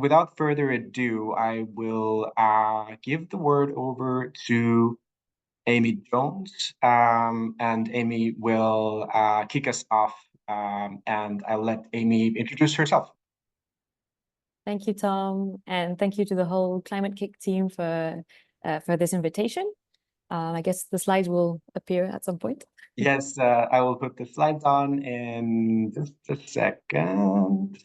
without further ado, I will give the word over to Amy Jones, and Amy will kick us off, and I'll let Amy introduce herself. Thank you, Tom, and thank you to the whole Climate-KIC team for this invitation. I guess the slides will appear at some point. Yes, I will put the slides on in just a second.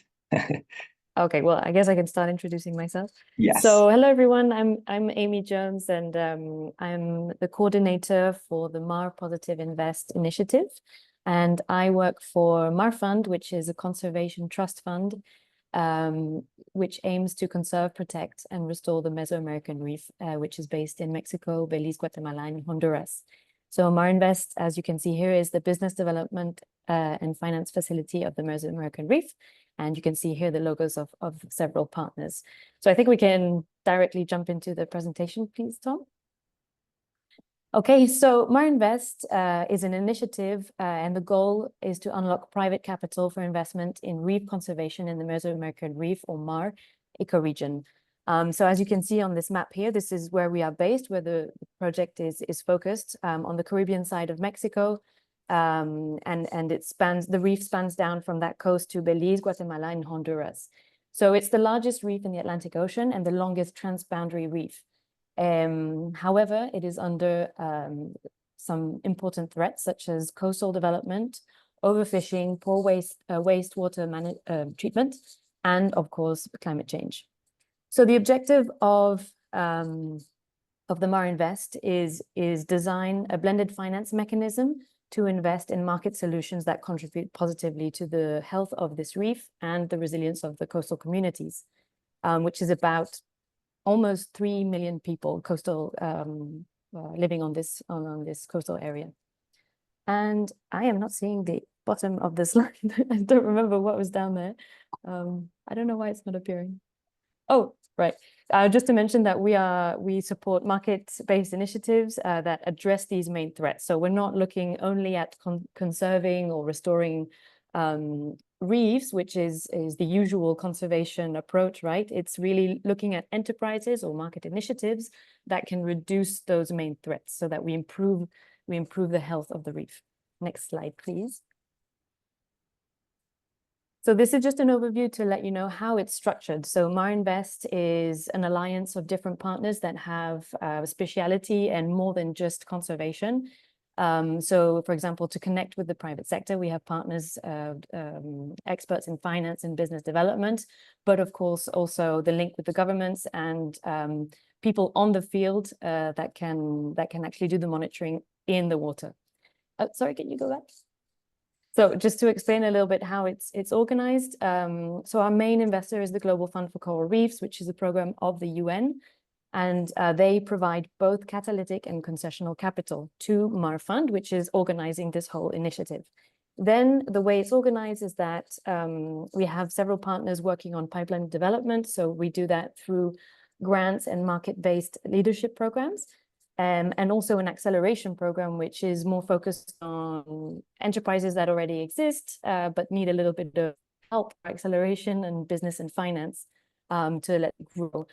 Okay, well, I guess I can start introducing myself. Yes. So, hello everyone. I'm Amy Jones, and I'm the coordinator for the MAR Positive Invest initiative, and I work for MAR Fund, which is a conservation trust fund, which aims to conserve, protect, and restore the Mesoamerican reef, which is based in Mexico, Belize, Guatemala, and Honduras. So MAR Invest, as you can see here, is the business development and finance facility of the Mesoamerican reef. And you can see here the logos of several partners. So I think we can directly jump into the presentation, please, Tom. Okay, so MAR Invest is an initiative, and the goal is to unlock private capital for investment in reef conservation in the Mesoamerican reef, or MAR, ecoregion. So as you can see on this map here, this is where we are based, where the project is focused on the Caribbean side of Mexico. And the reef spans down from that coast to Belize, Guatemala, and Honduras. So it's the largest reef in the Atlantic Ocean and the longest transboundary reef. However, it is under some important threats, such as coastal development, overfishing, poor wastewater treatment, and of course, climate change. So the objective of the MAR Invest is design a blended finance mechanism to invest in market solutions that contribute positively to the health of this reef and the resilience of the coastal communities, which is about almost 3 million people coastal living on this coastal area. And I am not seeing the bottom of the slide. I don't remember what was down there. I don't know why it's not appearing. Oh, right. Just to mention that we support market-based initiatives that address these main threats. So we're not looking only at conserving or restoring reefs, which is the usual conservation approach, right? It's really looking at enterprises or market initiatives that can reduce those main threats so that we improve the health of the reef. Next slide, please. So this is just an overview to let you know how it's structured. So MAR Invest is an alliance of different partners that have speciality and more than just conservation. So, for example, to connect with the private sector, we have partners, experts in finance and business development, but of course also the link with the governments and people on the field that can actually do the monitoring in the water. Sorry, can you go back? So just to explain a little bit how it's organized. So our main investor is the Global Fund for Coral Reefs, which is a program of the UN. And they provide both catalytic and concessional capital to MAR Fund, which is organizing this whole initiative. Then the way it's organized is that we have several partners working on pipeline development. So we do that through grants and market-based leadership programs. And also an acceleration program, which is more focused on enterprises that already exist, but need a little bit of help for acceleration and business and finance to let it grow.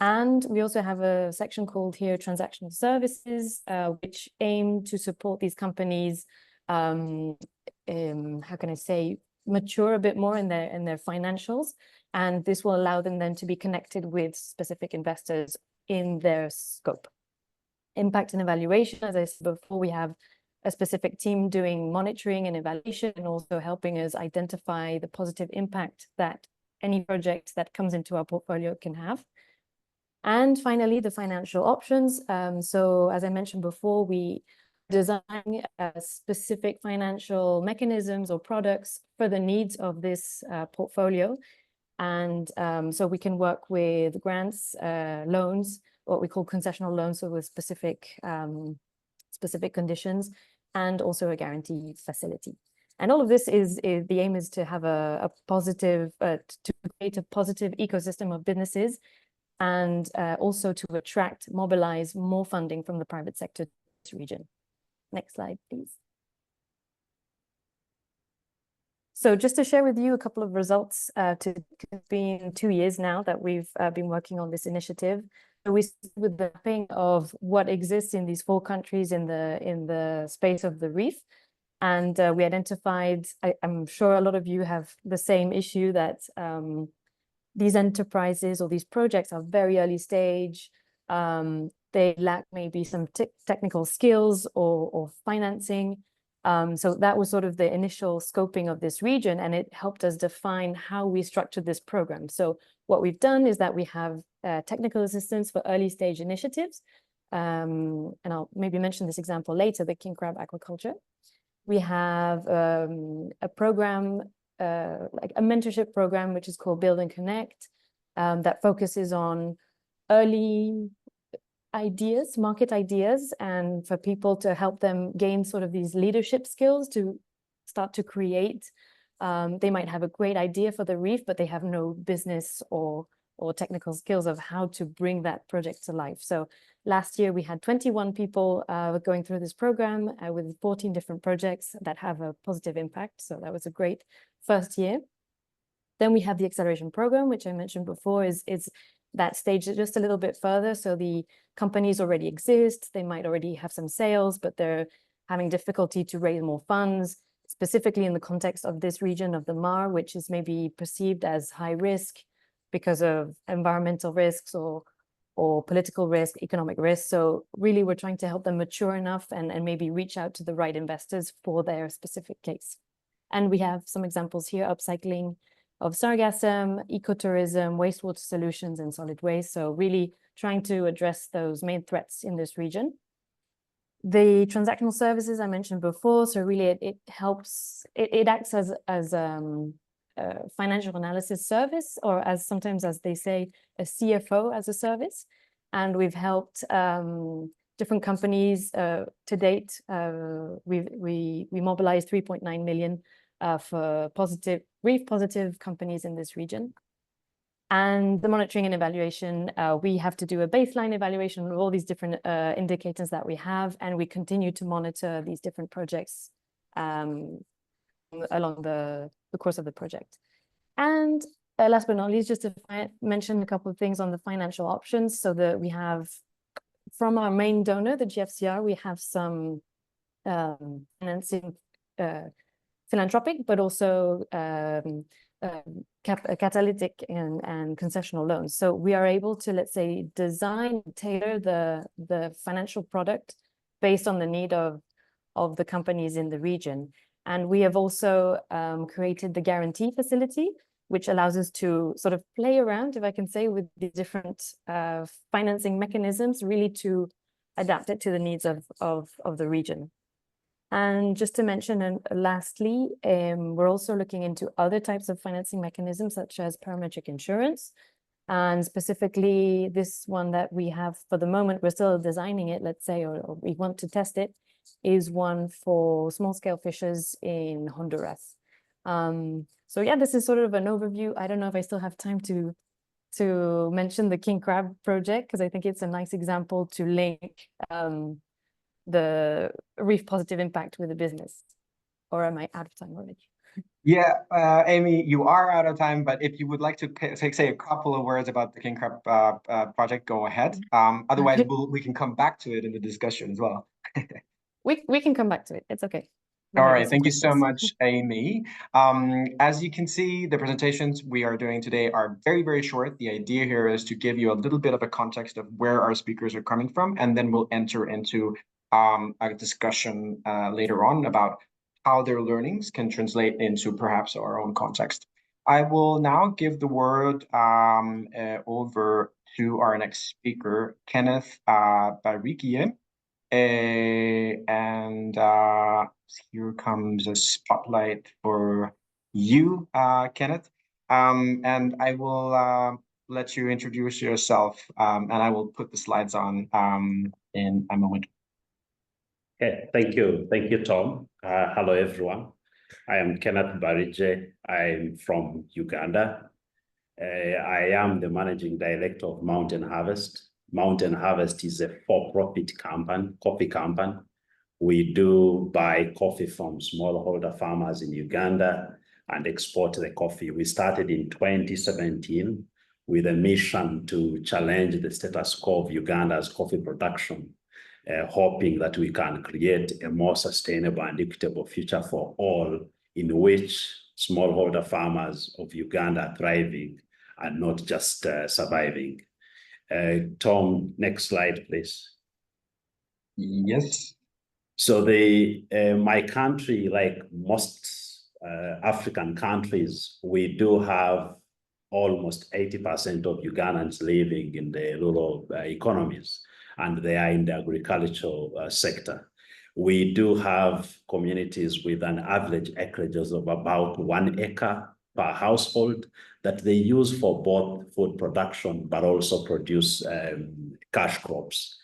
And we also have a section called here Transactional Services, which aim to support these companies, how can I say, mature a bit more in their financials. And this will allow them then to be connected with specific investors in their scope. Impact and evaluation, as I said before, we have a specific team doing monitoring and evaluation and also helping us identify the positive impact that any project that comes into our portfolio can have. And finally, the financial options. So as I mentioned before, we design specific financial mechanisms or products for the needs of this portfolio. And so we can work with grants, loans, what we call concessional loans, so with specific conditions, and also a guarantee facility. And all of this is the aim is to have a positive, to create a positive ecosystem of businesses, and also to attract, mobilize more funding from the private sector to this region. Next slide, please. So just to share with you a couple of results, it's been 2 years now that we've been working on this initiative. So we started with the mapping of what exists in these 4 countries in the space of the reef. And we identified, I'm sure a lot of you have the same issue, that these enterprises or these projects are very early stage. They lack maybe some technical skills or financing. So that was sort of the initial scoping of this region, and it helped us define how we structured this program. So what we've done is that we have technical assistance for early stage initiatives. And I'll maybe mention this example later, the king crab aquaculture. We have a program, like a mentorship program, which is called Build and Connect, that focuses on early ideas, market ideas, and for people to help them gain sort of these leadership skills to start to create. They might have a great idea for the reef, but they have no business or technical skills of how to bring that project to life. So last year we had 21 people going through this program with 14 different projects that have a positive impact. So that was a great first year. Then we have the acceleration program, which I mentioned before, is that stage just a little bit further. So the companies already exist, they might already have some sales, but they're having difficulty to raise more funds, specifically in the context of this region of the Mar, which is maybe perceived as high risk because of environmental risks or political risk, economic risk. So really we're trying to help them mature enough and maybe reach out to the right investors for their specific case. And we have some examples here: upcycling of sargassum, ecotourism, wastewater solutions, and solid waste. So really trying to address those main threats in this region. The transactional services I mentioned before, so really it helps, it acts as a financial analysis service, or as sometimes as they say, a CFO as a service. And we've helped different companies to date. We mobilized 3.9 million for reef positive companies in this region. And the monitoring and evaluation, we have to do a baseline evaluation of all these different indicators that we have, and we continue to monitor these different projects along the course of the project. And last but not least, just to mention a couple of things on the financial options. So that we have, from our main donor, the GFCR, we have some financing, philanthropic, but also catalytic and concessional loans. So we are able to, let's say, design, tailor the financial product based on the need of the companies in the region. And we have also created the guarantee facility, which allows us to sort of play around, if I can say, with the different financing mechanisms, really to adapt it to the needs of the region. And just to mention, and lastly, we're also looking into other types of financing mechanisms, such as parametric insurance. And specifically, this one that we have for the moment, we're still designing it, let's say, or we want to test it, is one for small-scale fishers in Honduras. So yeah, this is sort of an overview. I don't know if I still have time to mention the king crab project, because I think it's a nice example to link the reef positive impact with the business. Or am I out of time already? Yeah, Amy, you are out of time, but if you would like to say a couple of words about the king crab project, go ahead. Otherwise, we can come back to it in the discussion as well. We can come back to it. It's okay. All right, thank you so much, Amy. As you can see, the presentations we are doing today are very, very short. The idea here is to give you a little bit of a context of where our speakers are coming from, and then we'll enter into a discussion later on about how their learnings can translate into perhaps our own context. I will now give the word over to our next speaker, Kenneth Barikie. And here comes a spotlight for you, Kenneth. And I will let you introduce yourself, and I will put the slides on in a moment. Okay, thank you, Tom. Hello, everyone. I am Kenneth Barikie. I'm from Uganda. I am the managing director of Mountain Harvest. Mountain Harvest is a for-profit company, coffee company. We do buy coffee from smallholder farmers in Uganda. and export the coffee. We started in 2017 with a mission to challenge the status quo of Uganda's coffee production, hoping that we can create a more sustainable and equitable future for all, in which smallholder farmers of Uganda are thriving and not just surviving. Tom, next slide, please. Yes. So my country, like most African countries, we do have almost 80% of Ugandans living in the rural economies, and they are in the agricultural sector. We do have communities with an average acreage of about 1 acre per household that they use for both food production, but also produce cash crops.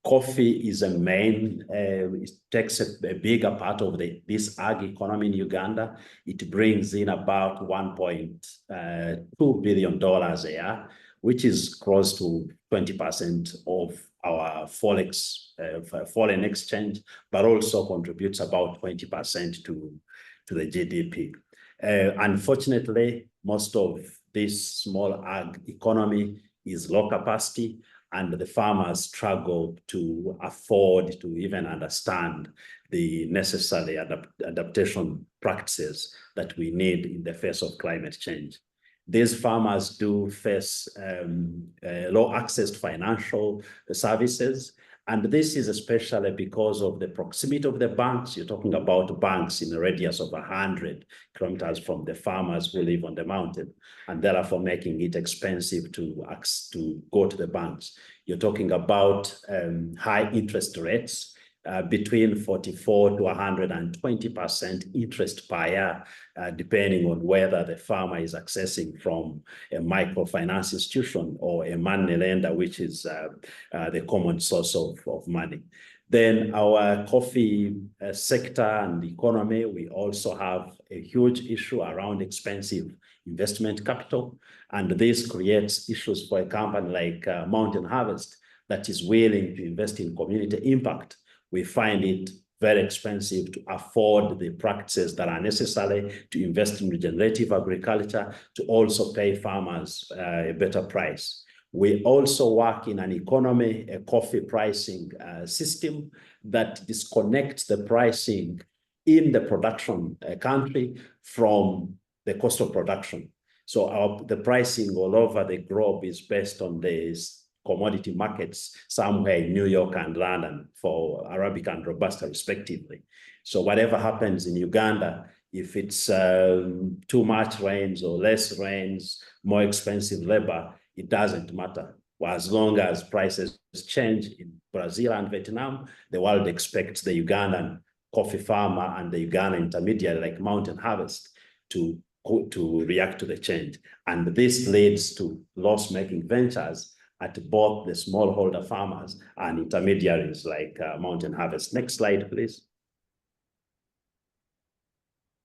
Coffee is a main, it takes a bigger part of this ag economy in Uganda. It brings in about $1.2 billion a year, which is close to 20% of our foreign exchange, but also contributes about 20% to the GDP. Unfortunately, most of this small ag economy is low capacity, and the farmers struggle to afford to even understand the necessary adaptation practices that we need in the face of climate change. These farmers do face low access to financial services. And this is especially because of the proximity of the banks. You're talking about banks in a radius of 100 kilometers from the farmers who live on the mountain, and therefore making it expensive to go to the banks. You're talking about high interest rates, between 44 to 120% interest per year, depending on whether the farmer is accessing from a microfinance institution or a money lender, which is the common source of money. Then our coffee sector and economy, we also have a huge issue around expensive investment capital. And this creates issues for a company like Mountain Harvest that is willing to invest in community impact. We find it very expensive to afford the practices that are necessary to invest in regenerative agriculture, to also pay farmers a better price. We also work in an economy, a coffee pricing system that disconnects the pricing in the production country from the cost of production. So the pricing all over the globe is based on these commodity markets somewhere in New York and London for Arabica and Robusta respectively. So whatever happens in Uganda, if it's too much rains or less rains, more expensive labor, it doesn't matter. Well, as long as prices change in Brazil and Vietnam, the world expects the Ugandan coffee farmer and the Ugandan intermediary like Mountain Harvest to react to the change. And this leads to loss-making ventures at both the smallholder farmers and intermediaries like Mountain Harvest. Next slide, please.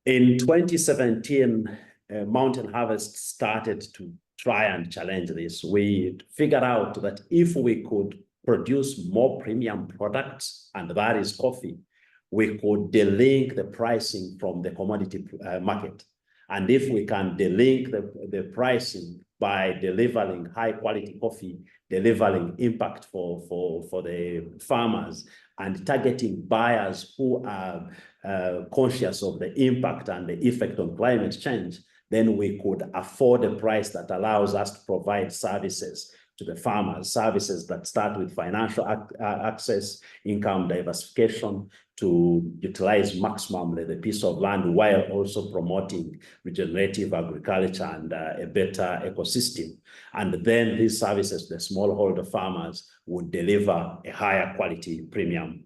In 2017, Mountain Harvest started to try and challenge this. We figured out that if we could produce more premium products, and that is coffee, we could delink the pricing from the commodity market. And if we can delink the pricing by delivering high quality coffee, delivering impact for the farmers, and targeting buyers who are conscious of the impact and the effect on climate change, then we could afford a price that allows us to provide services to the farmers, services that start with financial access, income diversification, to utilize maximally the piece of land while also promoting regenerative agriculture and a better ecosystem. And then these services, the smallholder farmers, would deliver a higher quality premium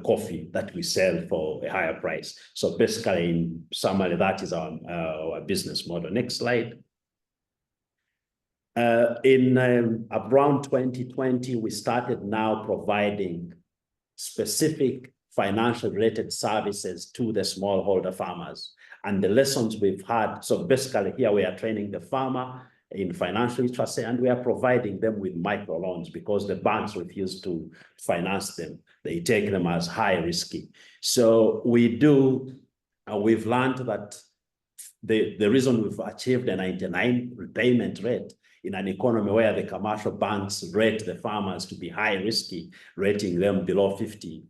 coffee that we sell for a higher price. So basically, in summary, that is our business model. Next slide. In around 2020, we started now providing specific financial related services to the smallholder farmers. And the lessons we've had, so basically here we are training the farmer in financial literacy, and we are providing them with microloans because the banks refuse to finance them. They take them as high risky. So we've learned that the reason we've achieved a 99 repayment rate in an economy where the commercial banks rate the farmers to be high risky, rating them below 50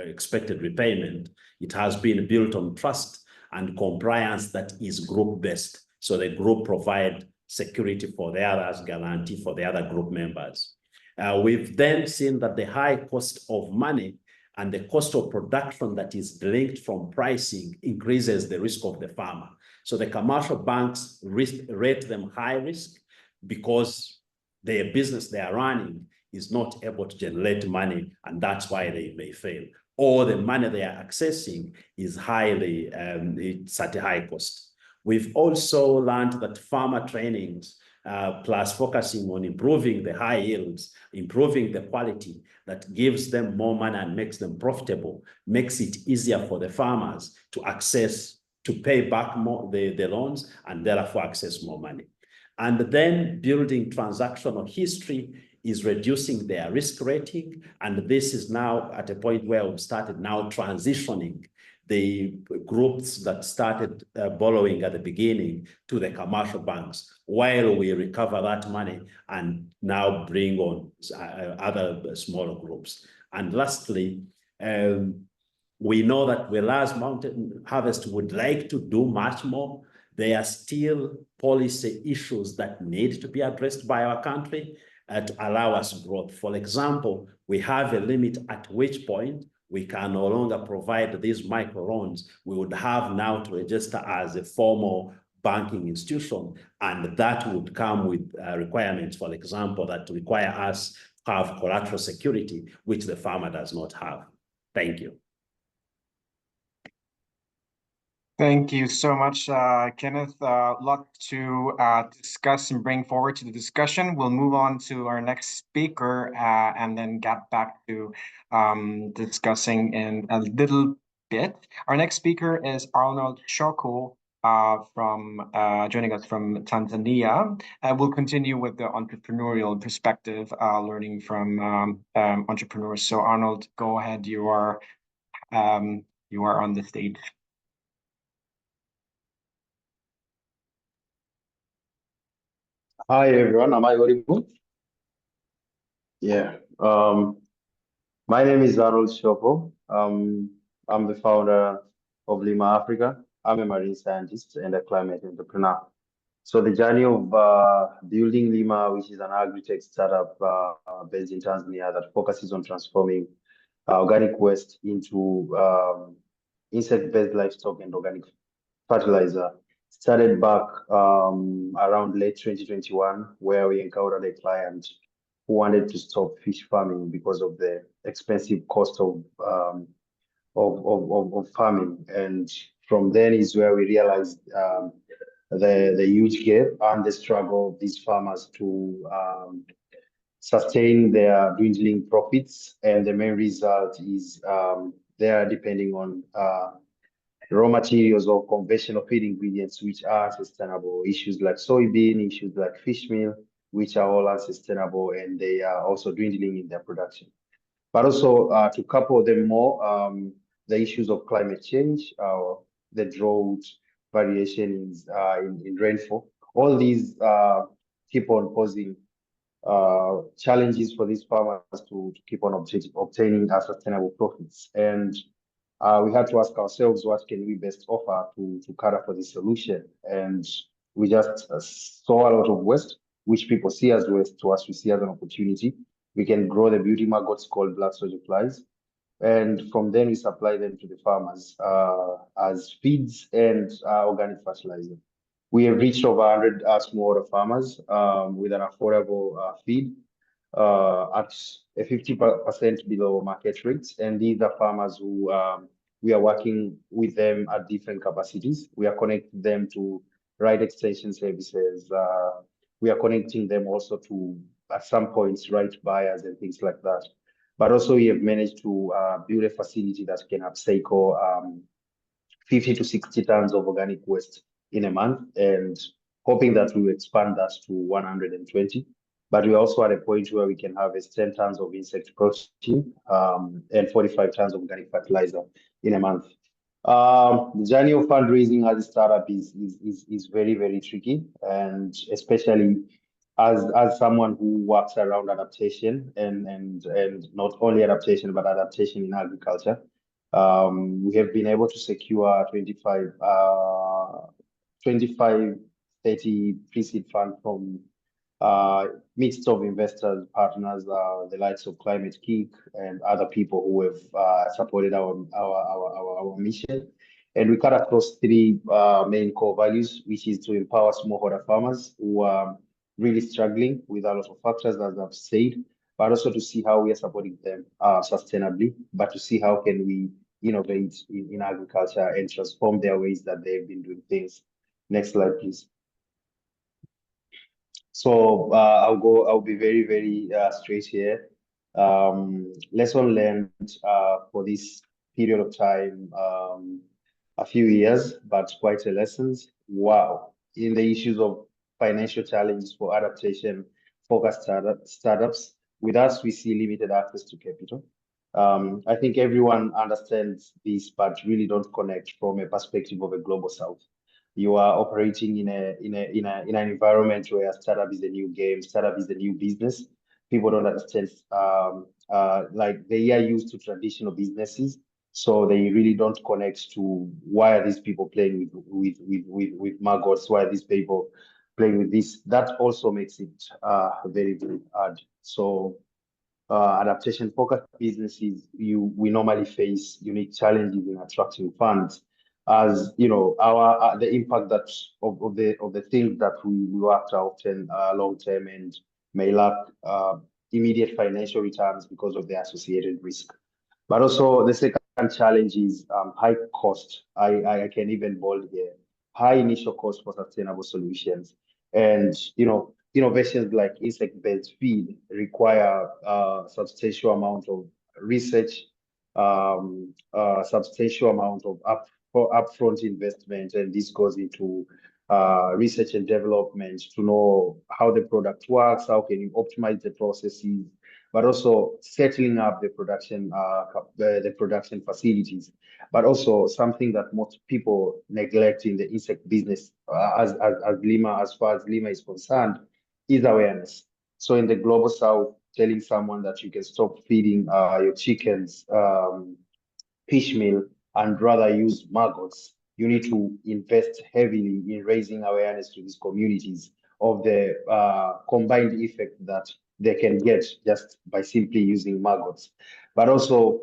expected repayment, it has been built on trust and compliance that is group-based. So the group provide security for the others, guarantee for the other group members. We've then seen that the high cost of money and the cost of production that is linked from pricing increases the risk of the farmer. So the commercial banks rate them high risk because their business they are running is not able to generate money, and that's why they may fail. Or the money they are accessing is highly, it's at a high cost. We've also learned that farmer trainings, plus focusing on improving the high yields, improving the quality that gives them more money and makes them profitable, makes it easier for the farmers to access, to pay back more the loans and therefore access more money. And then building transactional history is reducing their risk rating. And this is now at a point where we've started now transitioning the groups that started borrowing at the beginning to the commercial banks while we recover that money and now bring on other smaller groups. And lastly, we know that whereas Mountain Harvest would like to do much more, there are still policy issues that need to be addressed by our country to allow us growth. For example, we have a limit at which point we can no longer provide these microloans. We would have now to register as a formal banking institution, and that would come with requirements, for example, that require us to have collateral security, which the farmer does not have. Thank you. Thank you so much, Kenneth. A lot to discuss and bring forward to the discussion. We'll move on to our next speaker and then get back to discussing in a little bit. Our next speaker is Arnold Shoko from joining us from Tanzania. We'll continue with the entrepreneurial perspective, learning from entrepreneurs. So Arnold, go ahead. You are on the stage. Hi everyone, am I audible? Yeah. My name is Arnold Shoko. I'm the founder of Lima Africa. I'm a marine scientist and a climate entrepreneur. So the journey of building Lima, which is an agri-tech startup based in Tanzania that focuses on transforming organic waste into insect-based livestock and organic fertilizer, started back around late 2021, where we encountered a client who wanted to stop fish farming because of the expensive cost of farming. And from then is where we realized the huge gap and the struggle of these farmers to sustain their dwindling profits. And the main result is they are depending on raw materials or conventional feed ingredients which are unsustainable, issues like soybean, issues like fish meal, which are all unsustainable, and they are also dwindling in their production. But also to couple them more, the issues of climate change, the drought, variation in rainfall, all these keep on posing challenges for these farmers to keep on obtaining sustainable profits. And we had to ask ourselves, what can we best offer to cater for this solution? And we just saw a lot of waste, which people see as waste. To us, we see as an opportunity. We can grow the beauty maggots called black soldier flies. And from then we supply them to the farmers as feeds and organic fertilizer. We have reached over 100 smallholder farmers with an affordable feed at a 50% below market rates. And these are farmers who we are working with them at different capacities. We are connecting them to right extension services. We are connecting them also to, at some points, right buyers and things like that. But also we have managed to build a facility that can upcycle 50 to 60 tons of organic waste in a month, and hoping that we will expand that to 120. But we're also at a point where we can harvest 10 tons of insect protein and 45 tons of organic fertilizer in a month. The journey of fundraising as a startup is very, very tricky, and especially as someone who works around adaptation and not only adaptation but adaptation in agriculture. We have been able to secure 25 30 pre-seed fund from midst of investors, partners, the likes of Climate-KIC and other people who have supported our mission. And we cut across three main core values, which is to empower smallholder farmers who are really struggling with a lot of factors, as I've said, but also to see how we are supporting them sustainably, but to see how can we innovate in agriculture and transform their ways that they've been doing things. Next slide, please. So I'll be very, very straight here. Lesson learned for this period of time, a few years, but quite a lessons. Wow. In the issues of financial challenges for adaptation focused startups, with us, we see limited access to capital. I think everyone understands this, but really don't connect from a perspective of a global south. You are operating in an environment where startup is a new game, startup is a new business. People don't understand, like they are used to traditional businesses, so they really don't connect to why are these people playing with maggots, why are these people playing with this. That also makes it very, very hard. So adaptation focused businesses, we normally face unique challenges in attracting funds, as you know, the impact that of the things that we worked are often long term and may lack immediate financial returns because of the associated risk. But also the second challenge is high cost. I can even bold here, high initial cost for sustainable solutions, and innovations like insect-based feed require substantial amount of research, substantial amount of upfront investment, and this goes into research and development to know how the product works, how can you optimize the processes, but also settling up the production facilities. But also something that most people neglect in the insect business, as far as Lima is concerned, is awareness. So in the global south, telling someone that you can stop feeding your chickens fish meal and rather use maggots, you need to invest heavily in raising awareness to these communities of the combined effect that they can get just by simply using maggots. But also,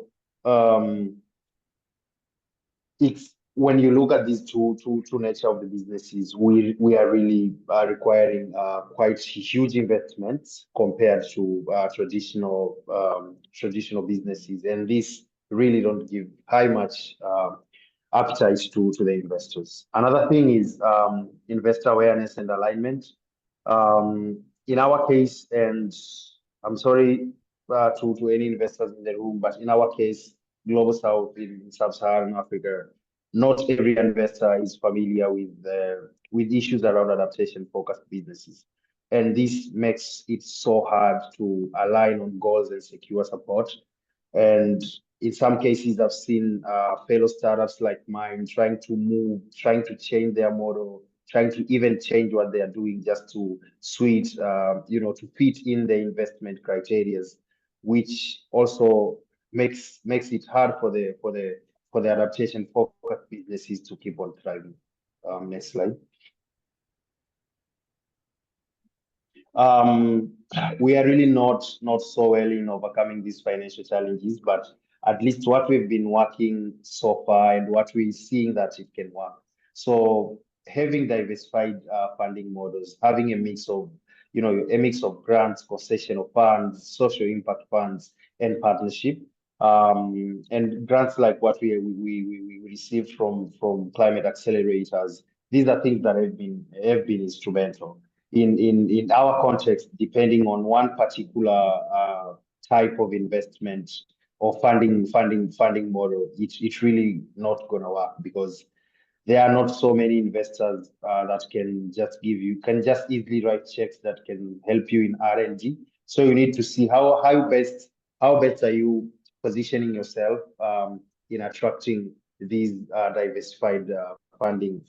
it's when you look at these two nature of the businesses, we are really requiring quite huge investments compared to traditional businesses, and this really don't give much appetite to the investors. Another thing is investor awareness and alignment. In our case, and I'm sorry to any investors in the room, but in our case, Global South in Sub-Saharan Africa, not every investor is familiar with issues around adaptation-focused businesses. And this makes it so hard to align on goals and secure support. And in some cases, I've seen fellow startups like mine trying to change their model, trying to even change what they are doing just to to fit in the investment criteria, which also makes it hard for the adaptation focused businesses to keep on thriving. Next slide. We are really not so well in overcoming these financial challenges, but at least what we've been working so far and what we're seeing that it can work. So having diversified funding models, having a mix of grants, concession of funds, social impact funds, and partnership. And grants like what we received from climate accelerators. These are things that have been instrumental in our context. Depending on one particular type of investment or funding model, it's really not going to work because there are not so many investors that can just easily write checks that can help you in R&D. So you need to see how best are you positioning yourself in attracting these diversified funding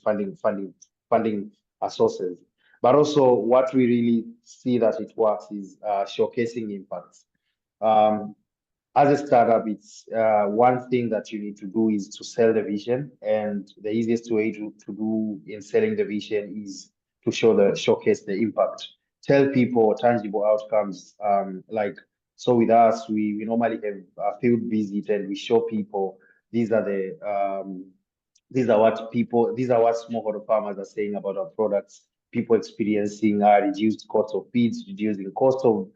sources. But also what we really see that it works is showcasing impacts. As a startup, it's one thing that you need to do is to sell the vision, and the easiest way to do in selling the vision is to showcase the impact. Tell people tangible outcomes. So with us, we normally have a field visit and we show people these are what smallholder farmers are saying about our products. People experiencing reduced cost of feeds, reducing cost of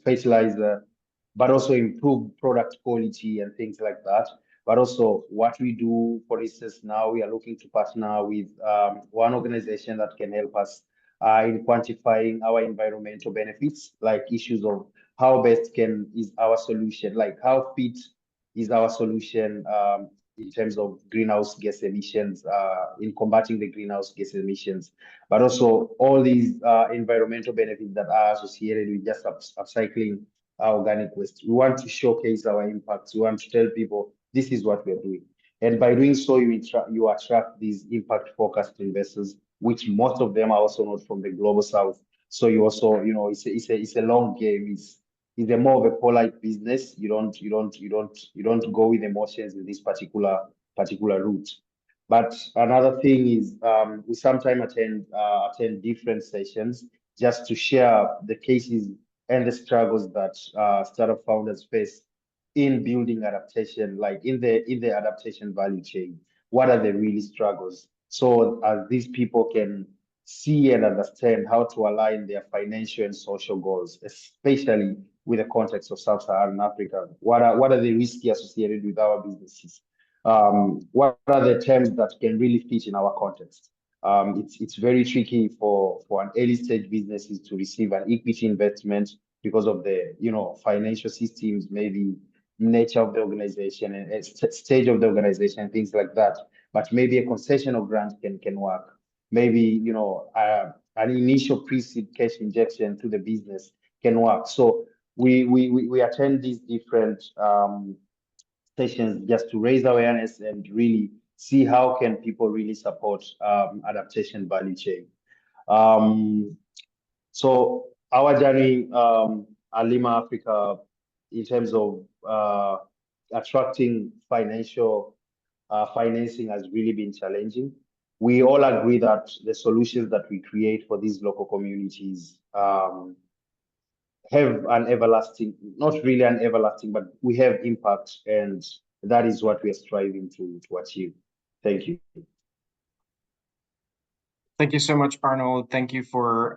fertilizer, but also improve product quality and things like that. But also what we do, for instance, now we are looking to partner with one organization that can help us in quantifying our environmental benefits, like issues of how best is our solution, like how fit is our solution in terms of greenhouse gas emissions, in combating the greenhouse gas emissions, but also all these environmental benefits that are associated with just upcycling organic waste. We want to showcase our impacts. We want to tell people this is what we're doing. And by doing so, you attract these impact-focused investors, which most of them are also not from the global south. So you also, it's a long game. It's a more of a polite business. You don't go with emotions in this particular route. But another thing is we sometimes attend different sessions just to share the cases and the struggles that startup founders face in building adaptation, like in the adaptation value chain. What are the really struggles? So as these people can see and understand how to align their financial and social goals, especially with the context of Sub-Saharan Africa. What are the risks associated with our businesses? What are the terms that can really fit in our context? It's very tricky for an early stage businesses to receive an equity investment because of the financial systems, maybe nature of the organization and stage of the organization and things like that. But maybe a concessional grant can work. Maybe an initial pre-seed cash injection to the business can work. So we attend these different sessions just to raise awareness and really see how can people really support adaptation value chain. So our journey at Lima Africa in terms of attracting financing has really been challenging. We all agree that the solutions that we create for these local communities have an everlasting, not really an everlasting, but we have impact, and that is what we are striving to achieve. Thank you. Thank you so much, Arnold. Thank you for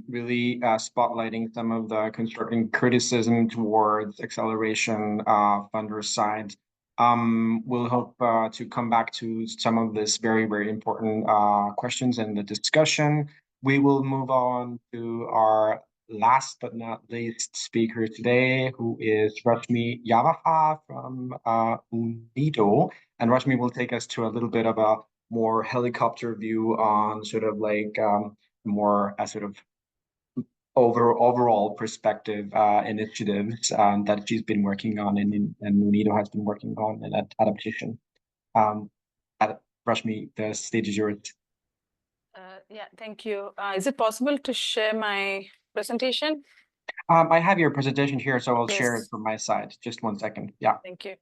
really spotlighting some of the constructive criticism towards acceleration funder side. We'll hope to come back to some of this very, very important questions in the discussion. We will move on to our last but not least speaker today, who is Rashmi Yavaha from UNIDO. And Rashmi will take us to a little bit of a more helicopter view on sort of like more sort of overall perspective initiatives that she's been working on and UNIDO has been working on in adaptation. Rashmi, the stage is yours. Yeah, thank you. Is it possible to share my presentation? I have your presentation here, so I'll share it from my side. Just 1 second. Yeah. Thank you.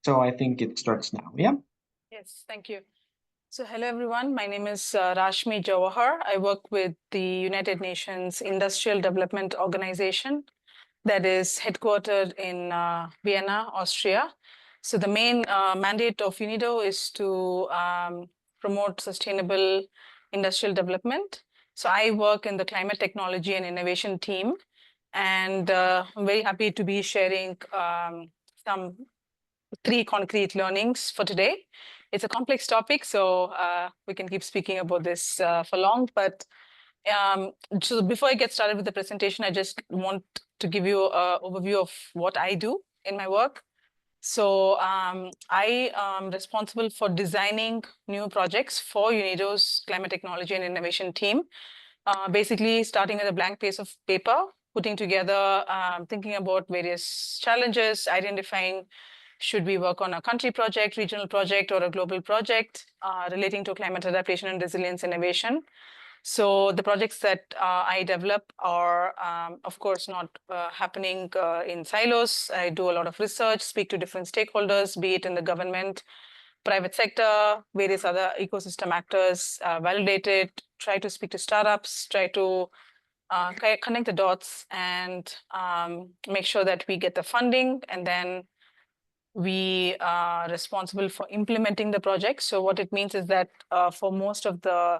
So I think it starts now. Yeah. Yes, thank you. So hello, everyone. My name is Rashmi Jawahar. I work with the United Nations Industrial Development Organization that is headquartered in Vienna, Austria. So the main mandate of UNIDO is to promote sustainable industrial development. So I work in the climate technology and innovation team, and I'm very happy to be sharing some 3 concrete learnings for today. It's a complex topic, so we can keep speaking about this for long. But so before I get started with the presentation, I just want to give you an overview of what I do in my work. So I am responsible for designing new projects for UNIDO's Climate Technology and Innovation team. basically starting with a blank piece of paper, putting together, thinking about various challenges, identifying should we work on a country project, regional project, or a global project relating to climate adaptation and resilience innovation. So the projects that I develop are, of course, not happening in silos. I do a lot of research, speak to different stakeholders, be it in the government, private sector, various other ecosystem actors, validate it, try to speak to startups, try to connect the dots and make sure that we get the funding, and then we are responsible for implementing the project. So what it means is that for most of the,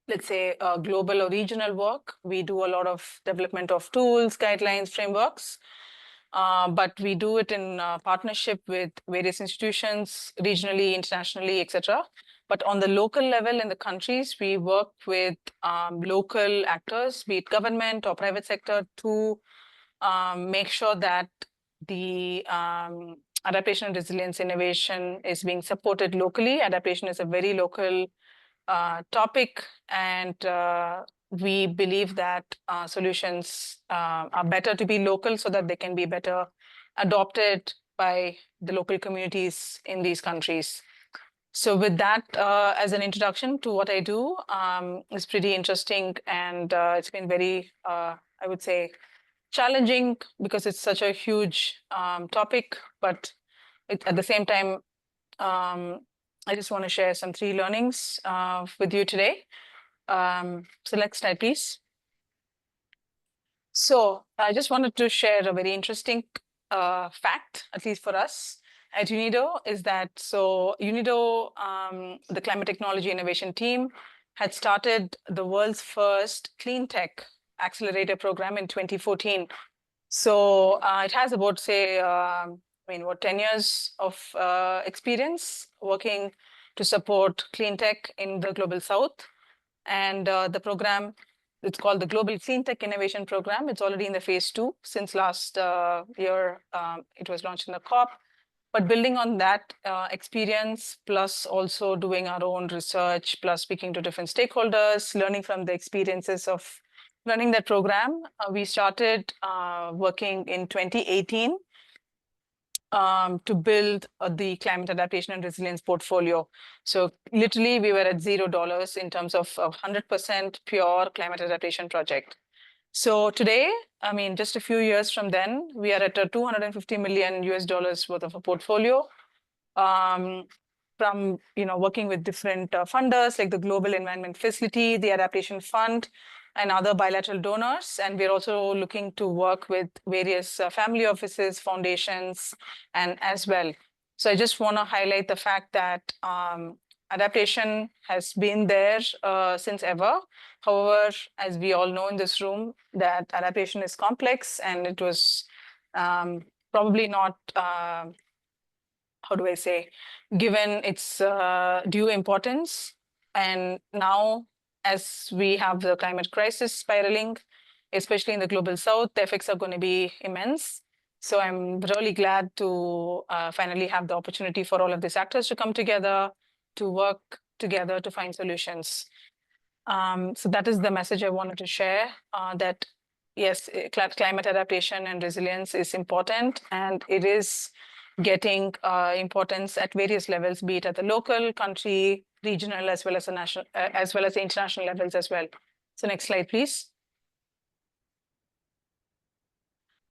let's say, global or regional work, we do a lot of development of tools, guidelines, frameworks, but we do it in partnership with various institutions, regionally, internationally, etc. But on the local level in the countries, we work with local actors, be it government or private sector, to make sure that the adaptation and resilience innovation is being supported locally. Adaptation is a very local topic, and we believe that solutions are better to be local so that they can be better adopted by the local communities in these countries. So with that as an introduction to what I do, is pretty interesting, and it's been very, I would say, challenging because it's such a huge topic, but at the same time, I just want to share some 3 learnings with you today. So next slide, please. So I just wanted to share a very interesting fact, at least for us at UNIDO, is that so UNIDO, the Climate Technology Innovation Team, had started the world's first clean tech accelerator program in 2014. So it has about, say, 10 years of experience working to support clean tech in the Global South. And the program, it's called the Global Clean Tech Innovation Program. It's already in the phase 2 since last year. It was launched in the COP. But building on that experience, plus also doing our own research, plus speaking to different stakeholders, learning from the experiences of running that program, we started working in 2018 to build the climate adaptation and resilience portfolio. So literally, we were at $0 in terms of a 100% pure climate adaptation project. So today, just a few years from then, we are at a $250 million worth of a portfolio. From working with different funders like the Global Environment Facility, the Adaptation Fund, and other bilateral donors. And we're also looking to work with various family offices, foundations, and as well. So I just want to highlight the fact that adaptation has been there since ever. However, as we all know in this room, that adaptation is complex, and it was probably not, how do I say, given its due importance. And now, as we have the climate crisis spiraling, especially in the Global South, the effects are going to be immense. So I'm really glad to finally have the opportunity for all of these actors to come together, to work together to find solutions. So that is the message I wanted to share, that yes, climate adaptation and resilience is important, and it is getting importance at various levels, be it at the local, country, regional, as well as the national, as well as the international levels as well. So next slide, please.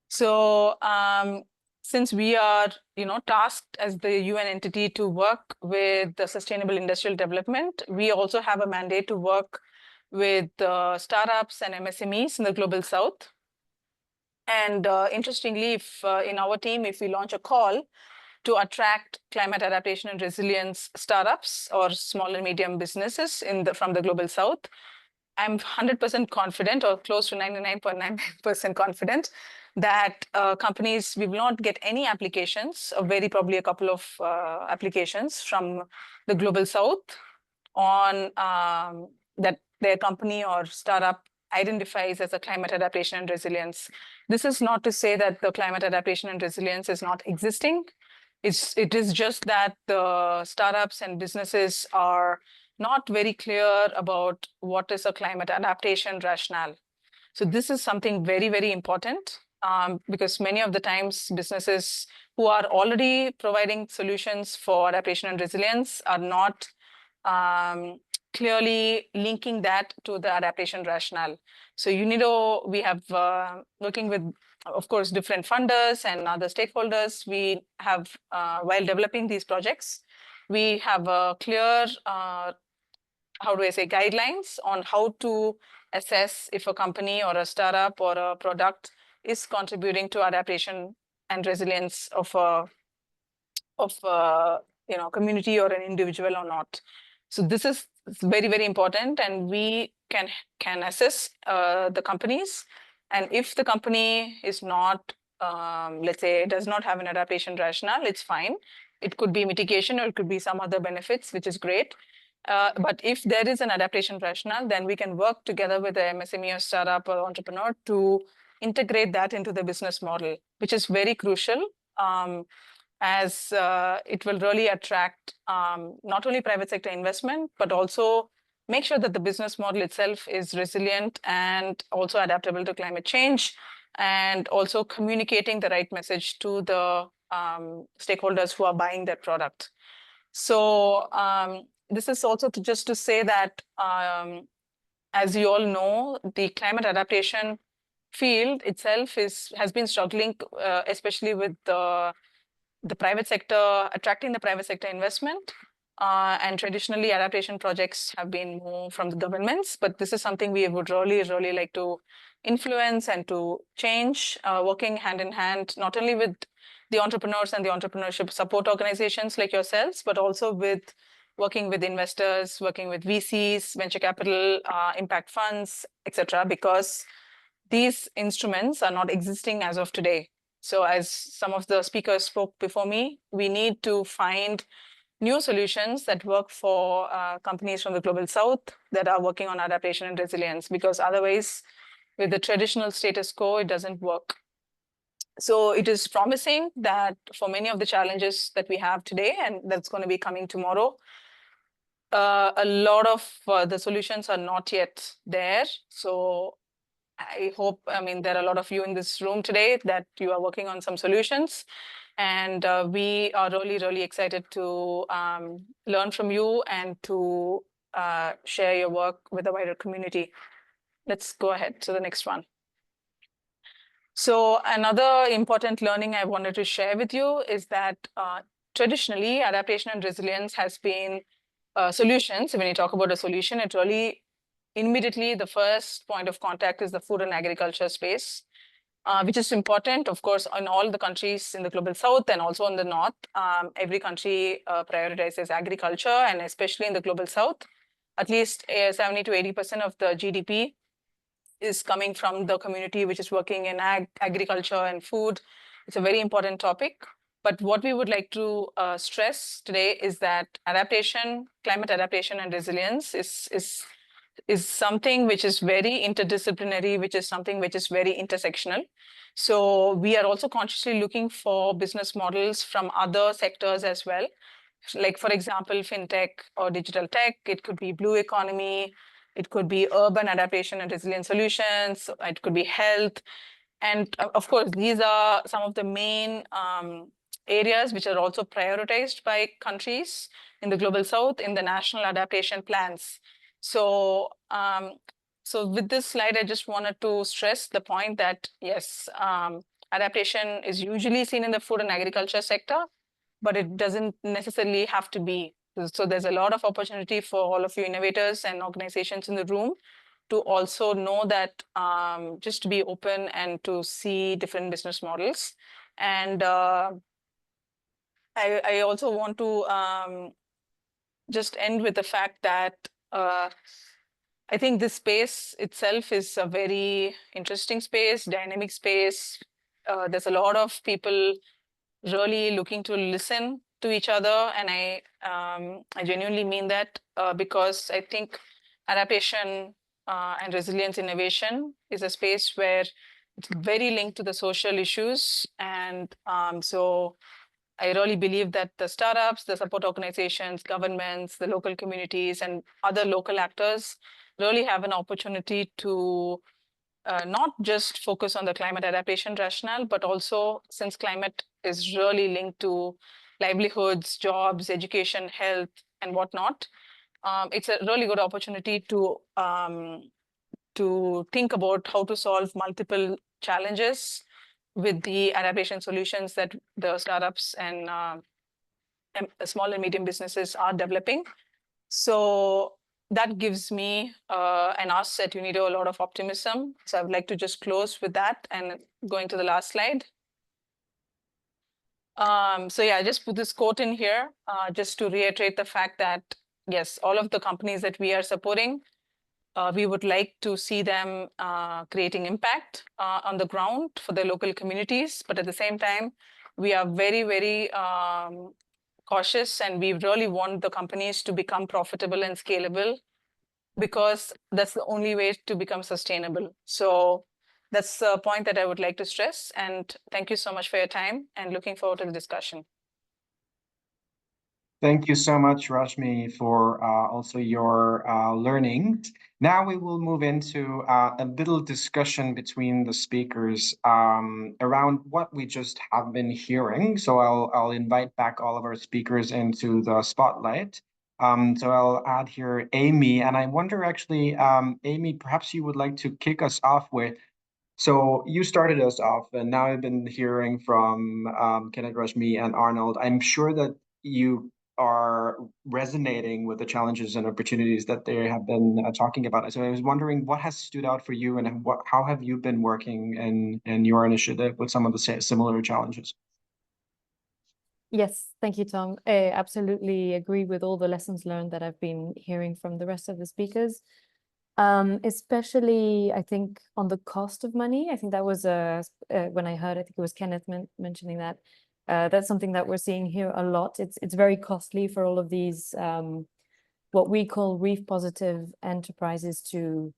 So since we are, tasked as the UN entity to work with the sustainable industrial development, we also have a mandate to work with startups and MSMEs in the Global South. And interestingly, if in our team, if we launch a call to attract climate adaptation and resilience startups or small and medium businesses from the Global South, I'm 100% confident, or close to 99.99% confident, that companies, we will not get any applications, or very probably a couple of applications from the Global South on that their company or startup identifies as a climate adaptation and resilience. This is not to say that the climate adaptation and resilience is not existing. It is just that the startups and businesses are not very clear about what is a climate adaptation rationale. So this is something very, very important because many of the times businesses who are already providing solutions for adaptation and resilience are not clearly linking that to the adaptation rationale. So UNIDO, we have working with, of course, different funders and other stakeholders. We have, while developing these projects, we have a clear, how do I say, guidelines on how to assess if a company or a startup or a product is contributing to adaptation and resilience of a community or an individual or not. So this is very, very important, and we can assess the companies. And if the company is not, let's say, does not have an adaptation rationale, it's fine. It could be mitigation or it could be some other benefits, which is great. But if there is an adaptation rationale, then we can work together with the MSME or startup or entrepreneur to integrate that into the business model, which is very crucial. As it will really attract not only private sector investment, but also make sure that the business model itself is resilient and also adaptable to climate change, and also communicating the right message to the stakeholders who are buying that product. So this is also just to say that, as you all know, the climate adaptation field itself has been struggling, especially with the private sector, attracting the private sector investment. And traditionally, adaptation projects have been more from the governments, but this is something we would really, really like to influence and to change, working hand in hand, not only with the entrepreneurs and the entrepreneurship support organizations like yourselves, but also with working with investors, working with VCs, venture capital, impact funds, etc., because these instruments are not existing as of today. So as some of the speakers spoke before me, we need to find new solutions that work for companies from the global south that are working on adaptation and resilience, because otherwise, with the traditional status quo, it doesn't work. So it is promising that for many of the challenges that we have today, and that's going to be coming tomorrow, a lot of the solutions are not yet there. So I hope, I mean, there are a lot of you in this room today that you are working on some solutions. And we are really, really excited to learn from you and to share your work with the wider community. Let's go ahead to the next one. So another important learning I wanted to share with you is that traditionally, adaptation and resilience has been solutions. When you talk about a solution, it really immediately the first point of contact is the food and agriculture space, which is important, of course, in all the countries in the global south and also in the north. Every country prioritizes agriculture, and especially in the global south, at least 70 to 80% of the GDP is coming from the community which is working in agriculture and food. It's a very important topic. But what we would like to stress today is that adaptation, climate adaptation and resilience is something which is very interdisciplinary, which is something which is very intersectional. So we are also consciously looking for business models from other sectors as well. Like, for example, fintech or digital tech, it could be blue economy, it could be urban adaptation and resilience solutions, it could be health. And of course, these are some of the main areas which are also prioritized by countries in the global south in the national adaptation plans. So, so with this slide, I just wanted to stress the point that, yes, adaptation is usually seen in the food and agriculture sector, but it doesn't necessarily have to be. So there's a lot of opportunity for all of you innovators and organizations in the room to also know that, just to be open and to see different business models. And I also want to just end with the fact that I think this space itself is a very interesting space, dynamic space. There's a lot of people really looking to listen to each other. And I genuinely mean that because I think adaptation and resilience innovation is a space where it's very linked to the social issues. And so I really believe that the startups, the support organizations, governments, the local communities, and other local actors really have an opportunity to not just focus on the climate adaptation rationale, but also, since climate is really linked to livelihoods, jobs, education, health, and whatnot, it's a really good opportunity to think about how to solve multiple challenges with the adaptation solutions that the startups and small and medium businesses are developing. So that gives me and us at UNIDO a lot of optimism. So I would like to just close with that and going to the last slide. So yeah, I just put this quote in here just to reiterate the fact that, yes, all of the companies that we are supporting, we would like to see them creating impact on the ground for their local communities. But at the same time, we are very, very cautious, and we really want the companies to become profitable and scalable, because that's the only way to become sustainable. So that's the point that I would like to stress. And thank you so much for your time, and looking forward to the discussion. Thank you so much, Rashmi, for also your learnings. Now we will move into a little discussion between the speakers around what we just have been hearing. So I'll invite back all of our speakers into the spotlight. So I'll add here Amy, and I wonder actually, Amy, perhaps you would like to kick us off with. So you started us off, and now I've been hearing from Kenneth, Rashmi, and Arnold. I'm sure that you are resonating with the challenges and opportunities that they have been talking about. So I was wondering what has stood out for you, and how have you been working in your initiative with some of the similar challenges? Yes, thank you, Tom. I absolutely agree with all the lessons learned that I've been hearing from the rest of the speakers. Especially, I think, on the cost of money. I think that was when I heard, I think it was Kenneth mentioning that. That's something that we're seeing here a lot. It's very costly for all of these what we call reef positive enterprises to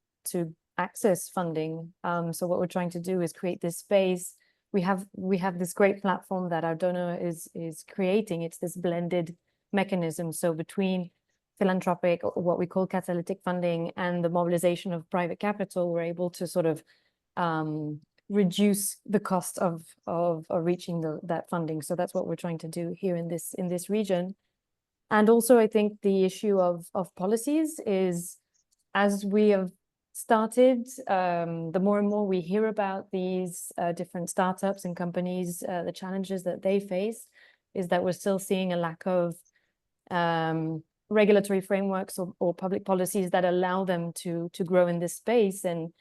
access funding. So what we're trying to do is create this space. We have this great platform that our donor is creating. It's this blended mechanism. So between philanthropic, or what we call catalytic funding, and the mobilization of private capital, we're able to sort of reduce the cost of reaching that funding. So that's what we're trying to do here in this region. And also, I think the issue of policies is, as we have started, the more and more we hear about these different startups and companies, the challenges that they face is that we're still seeing a lack of regulatory frameworks or public policies that allow them to grow in this space and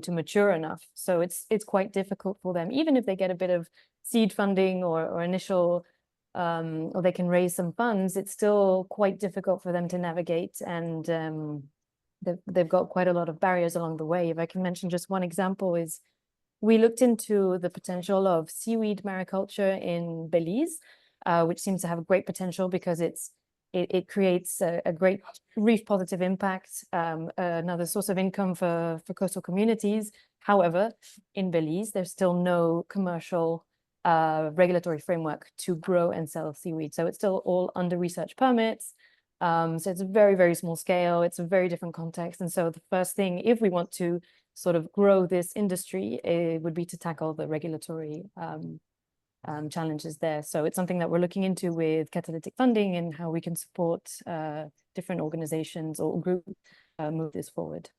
to mature enough. So it's quite difficult for them, even if they get a bit of seed funding or initial, or they can raise some funds, it's still quite difficult for them to navigate, and they've got quite a lot of barriers along the way. If I can mention just one example, is we looked into the potential of seaweed mariculture in Belize, which seems to have a great potential because it creates a great reef positive impact, another source of income for coastal communities. However, in Belize, there's still no commercial regulatory framework to grow and sell seaweed. So it's still all under research permits. So it's a very, very small scale. It's a very different context. And so the first thing, if we want to sort of grow this industry, it would be to tackle the regulatory challenges there. So it's something that we're looking into with catalytic funding and how we can support different organizations or groups move this forward.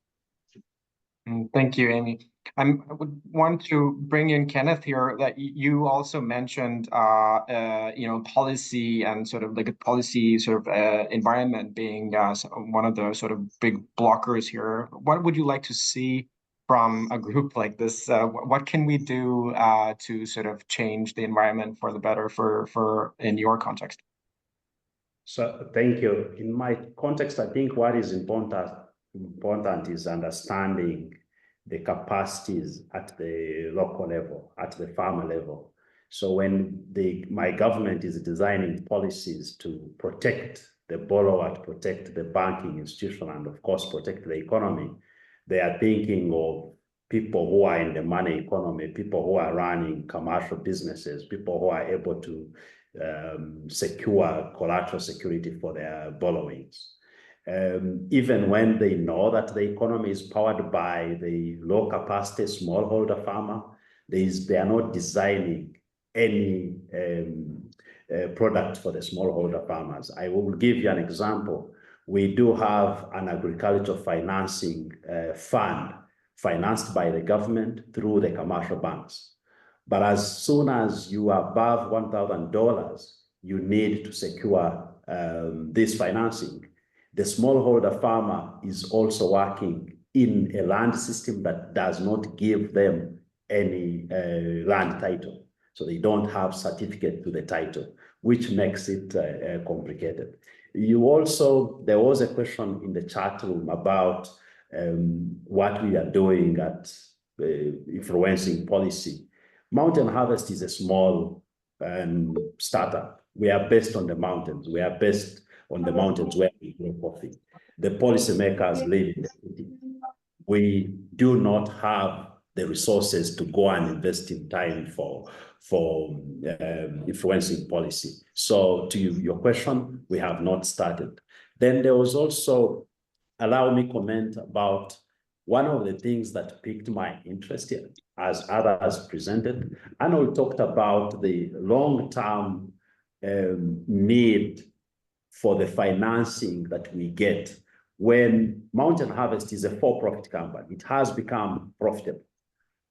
Thank you, Amy. I would want to bring in Kenneth here. That you also mentioned, policy and sort of like a policy sort of environment being one of the sort of big blockers here. What would you like to see from a group like this? What can we do to sort of change the environment for the better for in your context? So thank you. In my context, I think what is important is understanding the capacities at the local level, at the farmer level. So when my government is designing policies to protect the borrower, to protect the banking institution, and of course protect the economy, they are thinking of people who are in the money economy, people who are running commercial businesses, people who are able to secure collateral security for their borrowings. Even when they know that the economy is powered by the low capacity smallholder farmer, they are not designing any product for the smallholder farmers. I will give you an example. We do have an agricultural financing fund financed by the government through the commercial banks. But as soon as you are above $1,000, you need to secure this financing. The smallholder farmer is also working in a land system that does not give them any land title. So they don't have certificate to the title, which makes it complicated. There was a question in the chat room about what we are doing at influencing policy. Mountain Harvest is a small startup. We are based on the mountains. We are based on the mountains where we grow coffee. The policymakers live in the city. We do not have the resources to go and invest in time for influencing policy. So to your question, we have not started. Then there was also, allow me comment about one of the things that piqued my interest here, as others presented. Arnold talked about the long-term need for the financing that we get when Mountain Harvest is a for-profit company. It has become profitable.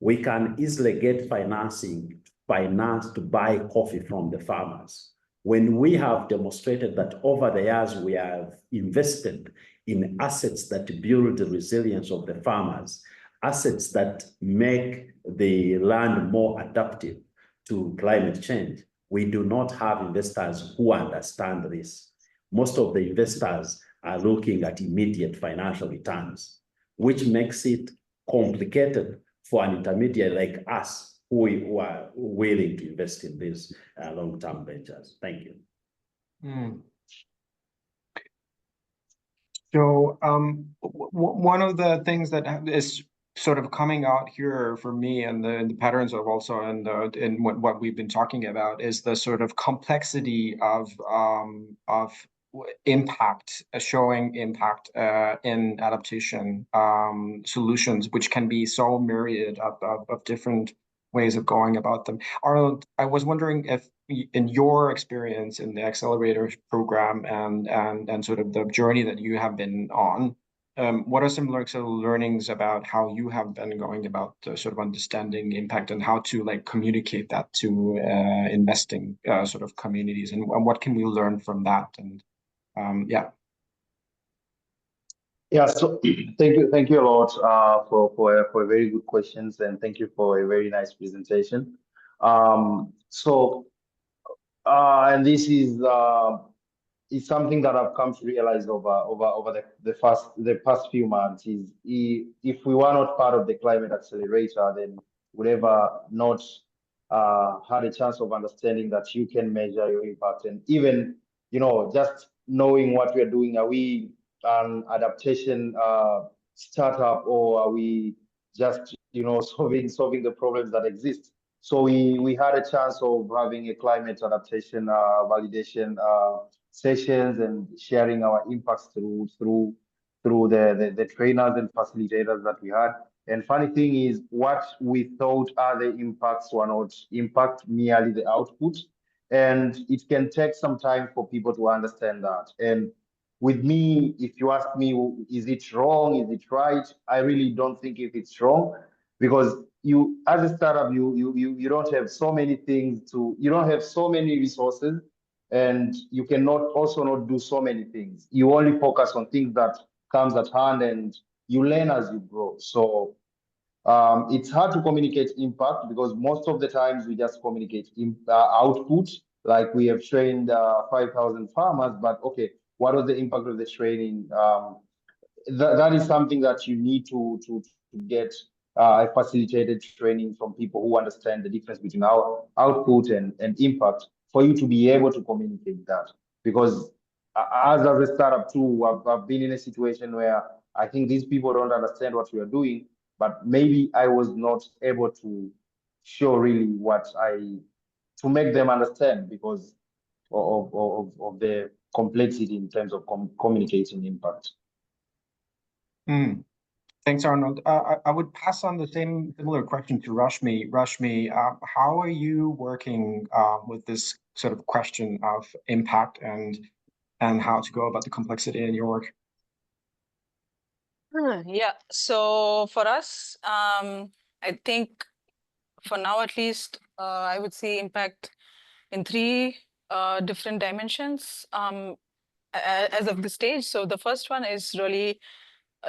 We can easily get finance to buy coffee from the farmers. When we have demonstrated that over the years we have invested in assets that build the resilience of the farmers, assets that make the land more adaptive to climate change, we do not have investors who understand this. Most of the investors are looking at immediate financial returns, which makes it complicated for an intermediary like us who are willing to invest in these long-term ventures. Thank you. So one of the things that is sort of coming out here for me and the patterns of also in what we've been talking about is the sort of complexity of impact, showing impact in adaptation solutions, which can be so myriad of different ways of going about them. Arnold, I was wondering if in your experience in the accelerator program and sort of the journey that you have been on, what are some learnings about how you have been going about sort of understanding impact and how to like communicate that to investing sort of communities, and what can we learn from that? And Yeah, so thank you a lot for very good questions, and thank you for a very nice presentation. And this is something that I've come to realize over the past few months is if we were not part of the climate accelerator, then would ever not had a chance of understanding that you can measure your impact, and even just knowing what we are doing. Are we an adaptation startup, or are we just solving the problems that exist? So we had a chance of having a climate adaptation validation sessions and sharing our impacts through the trainers and facilitators that we had. And funny thing is, what we thought are the impacts were not impact, merely the output. And it can take some time for people to understand that. And with me, if you ask me, is it wrong? Is it right? I really don't think if it's wrong, because you, as a startup, you don't have so many things you don't have so many resources, and you cannot also not do so many things. You only focus on things that comes at hand, and you learn as you grow. So it's hard to communicate impact, because most of the times we just communicate output, like we have trained 5,000 farmers, but okay, what was the impact of the training? That is something that you need to get a facilitated training from people who understand the difference between our output and impact, for you to be able to communicate that. Because as a startup too, I've been in a situation where I think these people don't understand what we are doing, but maybe I was not able to show really to make them understand, because of the complexity in terms of communicating impact. Thanks, Arnold. I would pass on the similar question to Rashmi. Rashmi, how are you working with this sort of question of impact and how to go about the complexity in your work? Yeah, so for us, I think for now at least, I would see impact in three different dimensions as of this stage. So the first one is really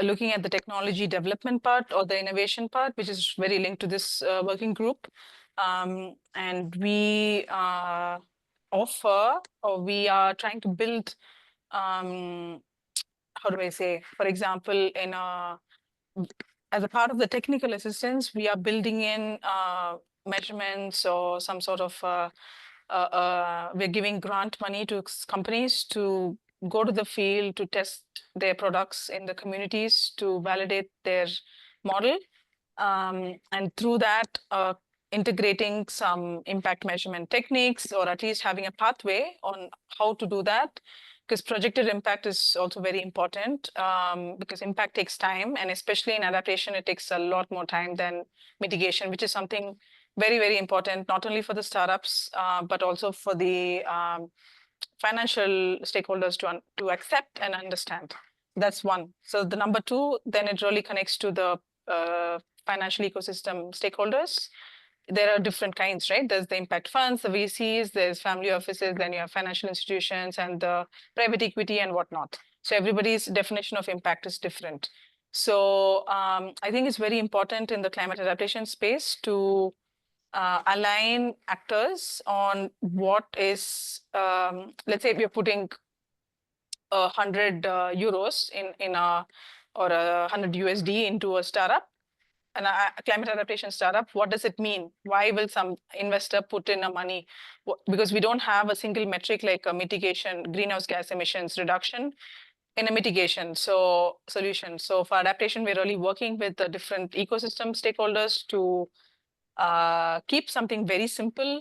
looking at the technology development part or the innovation part, which is very linked to this working group. And we offer, or we are trying to build, how do I say, for example, as a part of the technical assistance, we are building in measurements or some sort of, we're giving grant money to companies to go to the field to test their products in the communities to validate their model. And through that, integrating some impact measurement techniques, or at least having a pathway on how to do that. Because projected impact is also very important, because impact takes time, and especially in adaptation, it takes a lot more time than mitigation, which is something very, very important, not only for the startups, but also for the financial stakeholders to accept and understand. That's one. So the number two, then it really connects to the financial ecosystem stakeholders. There are different kinds, right? There's the impact funds, the VCs, there's family offices, then you have financial institutions and the private equity and whatnot. So everybody's definition of impact is different. So I think it's very important in the climate adaptation space to align actors on what is, let's say we're putting 100 euros in a, or 100 USD into a startup, and a climate adaptation startup. What does it mean? Why will some investor put in a money? Because we don't have a single metric like a mitigation, greenhouse gas emissions reduction in a mitigation solution. So for adaptation, we're really working with the different ecosystem stakeholders to keep something very simple,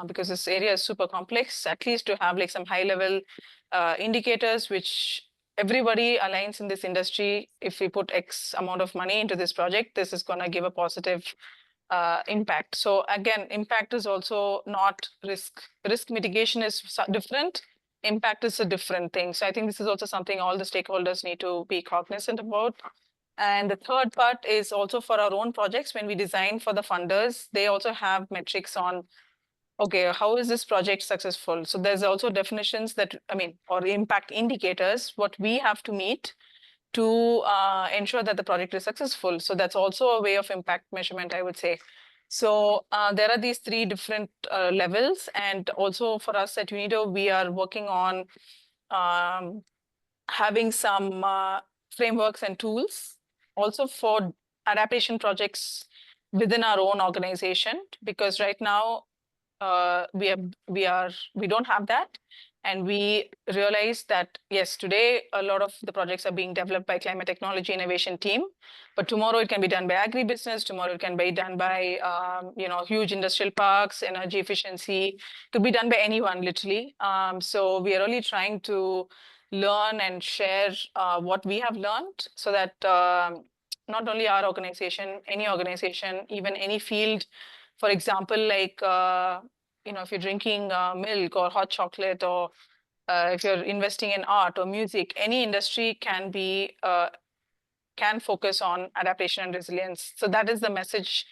because this area is super complex, at least to have like some high level indicators, which everybody aligns in this industry. If we put X amount of money into this project, this is going to give a positive impact. So again, impact is also not risk. Risk mitigation is different. Impact is a different thing. So I think this is also something all the stakeholders need to be cognizant about. And the third part is also for our own projects. When we design for the funders, they also have metrics on, okay, how is this project successful? So there's also definitions that, or impact indicators, what we have to meet to ensure that the project is successful. So that's also a way of impact measurement, I would say. So there are these three different levels. And also for us at UNIDO, we are working on having some frameworks and tools also for adaptation projects within our own organization, because right now we don't have that. And we realize that, yes, today a lot of the projects are being developed by climate technology innovation team, but tomorrow it can be done by agribusiness, tomorrow it can be done by huge industrial parks, energy efficiency, it could be done by anyone literally. So we are really trying to learn and share what we have learned, so that not only our organization, any organization, even any field, for example, like if you're drinking milk or hot chocolate, or if you're investing in art or music, any industry can focus on adaptation and resilience. So that is the message.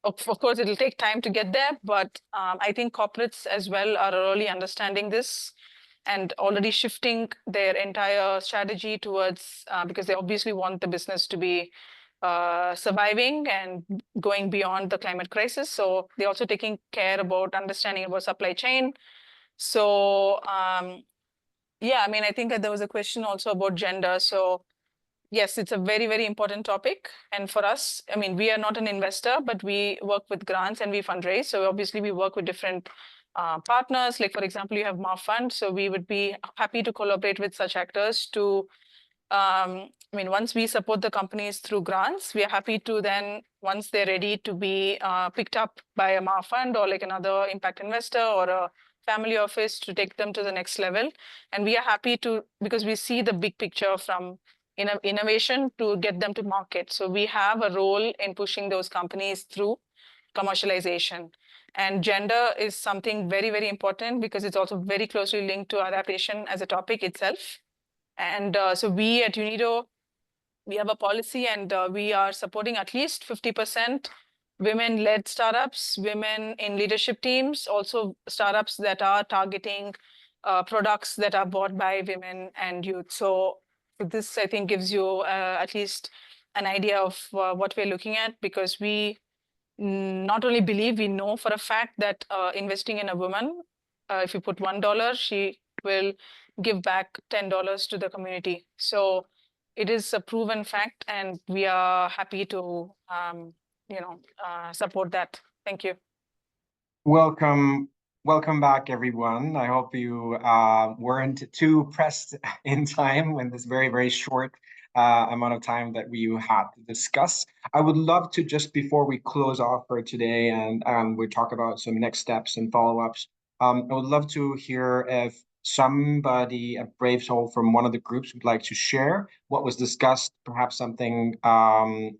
Of course, it'll take time to get there, but I think corporates as well are really understanding this and already shifting their entire strategy towards, because they obviously want the business to be surviving and going beyond the climate crisis. So they're also taking care about understanding about supply chain. So yeah, I think there was a question also about gender. So yes, it's a very, very important topic. And for us, we are not an investor, but we work with grants and we fundraise. So obviously we work with different partners. Like, for example, you have MAR Fund. So we would be happy to collaborate with such actors to, once we support the companies through grants, we are happy to then, once they're ready to be picked up by a MAR Fund or like another impact investor or a family office to take them to the next level. And we are happy to, because we see the big picture from innovation to get them to market. So we have a role in pushing those companies through commercialization. And gender is something very, very important because it's also very closely linked to adaptation as a topic itself. And so we at UNIDO, we have a policy, and we are supporting at least 50% women-led startups, women in leadership teams, also startups that are targeting products that are bought by women and youth. So this, I think, gives you at least an idea of what we're looking at, because we not only believe, we know for a fact that investing in a woman, if you put $1, she will give back $10 to the community. So it is a proven fact, and we are happy to support that. Thank you. Welcome back, everyone. I hope you weren't too pressed in time in this very, very short amount of time that we had to discuss. I would love to, just before we close off for today and we talk about some next steps and follow-ups, I would love to hear if somebody, a brave soul from one of the groups, would like to share what was discussed. Perhaps something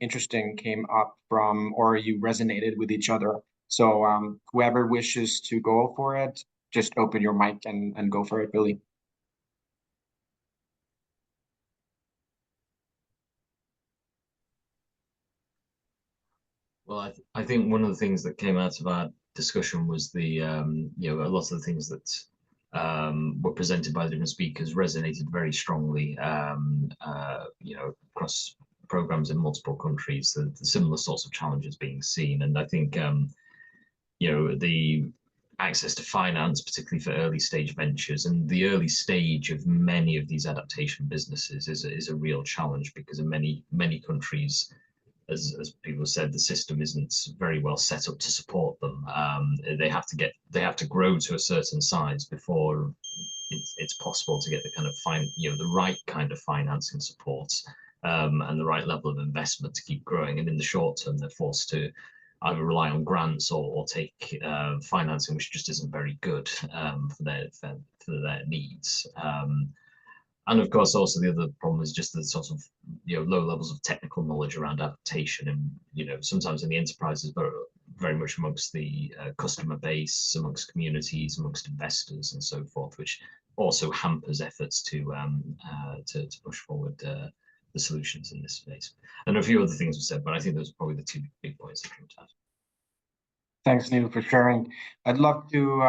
interesting came up from, or you resonated with each other. So whoever wishes to go for it, just open your mic and go for it, Billy. Well, I think one of the things that came out of our discussion was the, a lot of the things that were presented by the different speakers resonated very strongly, across programs in multiple countries, the similar sorts of challenges being seen. And I think, the access to finance, particularly for early stage ventures, and the early stage of many of these adaptation businesses is a real challenge, because in many countries, as people said, the system isn't very well set up to support them. They have to grow to a certain size before it's possible to get the kind of the right kind of financing support and the right level of investment to keep growing. And in the short term, they're forced to either rely on grants or take financing, which just isn't very good for their needs. And of course, also the other problem is just the sort of low levels of technical knowledge around adaptation, and sometimes in the enterprises, but very much amongst the customer base, amongst communities, amongst investors, and so forth, which also hampers efforts to push forward the solutions in this space. And a few other things were said, but I think those are probably the two big points that came out. Thanks, Neil, for sharing. I'd love to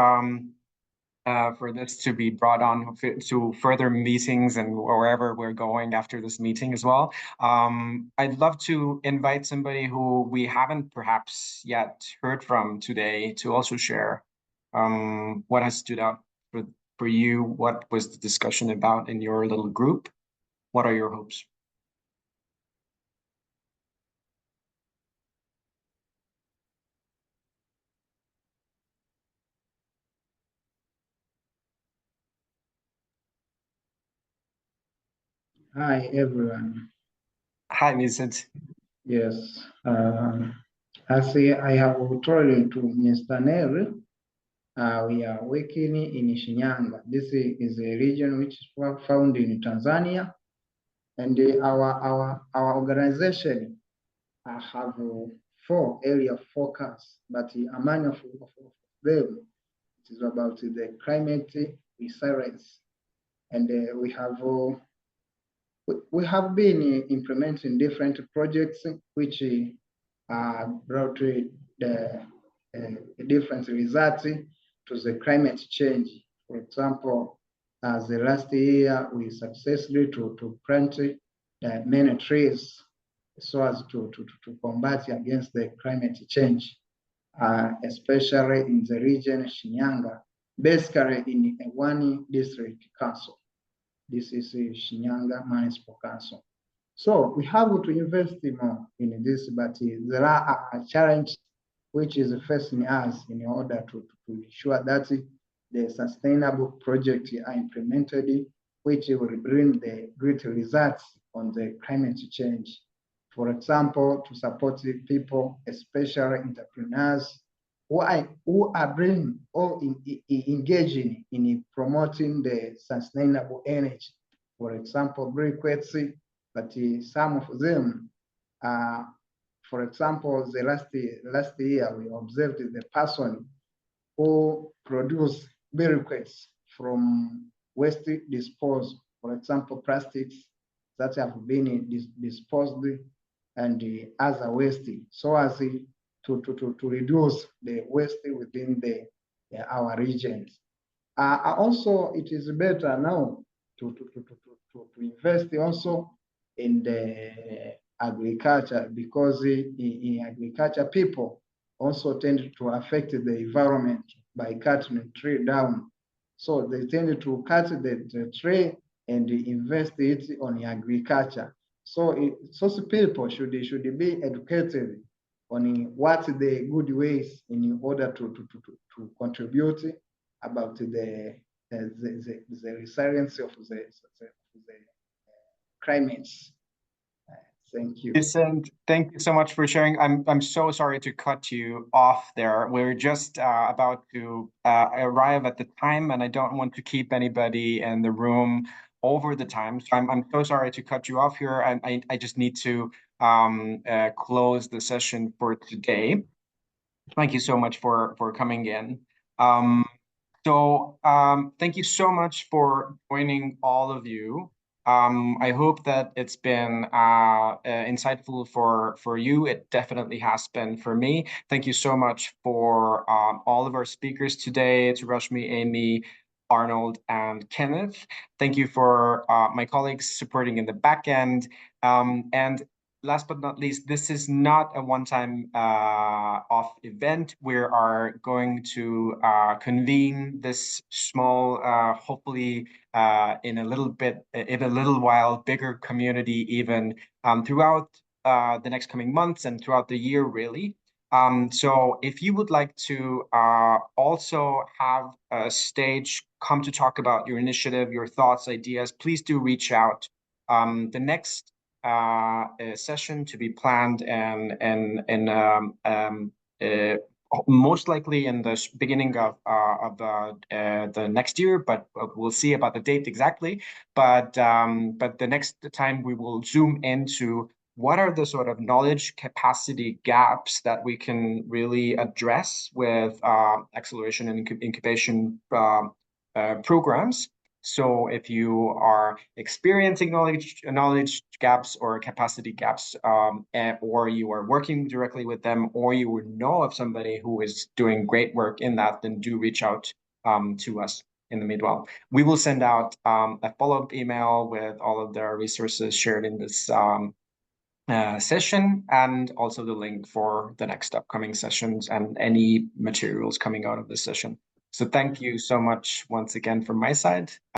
for this to be brought on to further meetings and wherever we're going after this meeting as well. I'd love to invite somebody who we haven't perhaps yet heard from today to also share what has stood out for you. What was the discussion about in your little group? What are your hopes? Hi, everyone. Hi, Vincent. Yes. As I have told to Mr. Neri, we are working in Shinyanga. This is a region which is found in Tanzania, and our organization have 4 area of focus, but among of them, it is about the climate resilience, and we have been implementing different projects which brought the different results to the climate change. For example, the last year we successfully to plant many trees so as to combat against the climate change, especially in the region Shinyanga, basically in one district council. This is Shinyanga Municipal Council. So we have to invest more in this, but there are a challenge which is facing us in order to ensure that the sustainable projects are implemented, which will bring the great results on the climate change. For example, to support the people, especially entrepreneurs, who are doing or engaging in promoting the sustainable energy. For example, briquettes, but some of them, for example, the last year we observed the person who produced briquettes from waste disposal. For example, plastics that have been disposed and the other waste, so as to reduce the waste within our regions. Also, it is better now to invest also in the agriculture, because in agriculture, people also tend to affect the environment by cutting the tree down. So they tend to cut the tree and invest it on agriculture. So those people should be educated on what the good ways in order to contribute about the resilience of the climates. Thank you. Listen, thank you so much for sharing. I'm so sorry to cut you off there. We're just about to arrive at the time, and I don't want to keep anybody in the room over the time. So I'm so sorry to cut you off here. I just need to close the session for today. Thank you so much for coming in. Thank you so much for joining, all of you. I hope that it's been insightful for you. It definitely has been for me. Thank you so much for all of our speakers today. It's Rashmi, Amy, Arnold, and Kenneth. Thank you for my colleagues supporting in the back end. And last but not least, this is not a one-time off event. We are going to convene this small, hopefully in a little while, bigger community even throughout the next coming months and throughout the year, really. So if you would like to also have a stage, come to talk about your initiative, your thoughts, ideas, please do reach out. The next session to be planned and most likely in the beginning of the next year, but we'll see about the date exactly. But the next time we will zoom into what are the sort of knowledge capacity gaps that we can really address with acceleration and incubation programs. So if you are experiencing knowledge gaps or capacity gaps, or you are working directly with them, or you would know of somebody who is doing great work in that, then do reach out to us in the meanwhile. We will send out a follow-up email with all of the resources shared in this session, and also the link for the next upcoming sessions and any materials coming out of this session. So thank you so much once again from my side.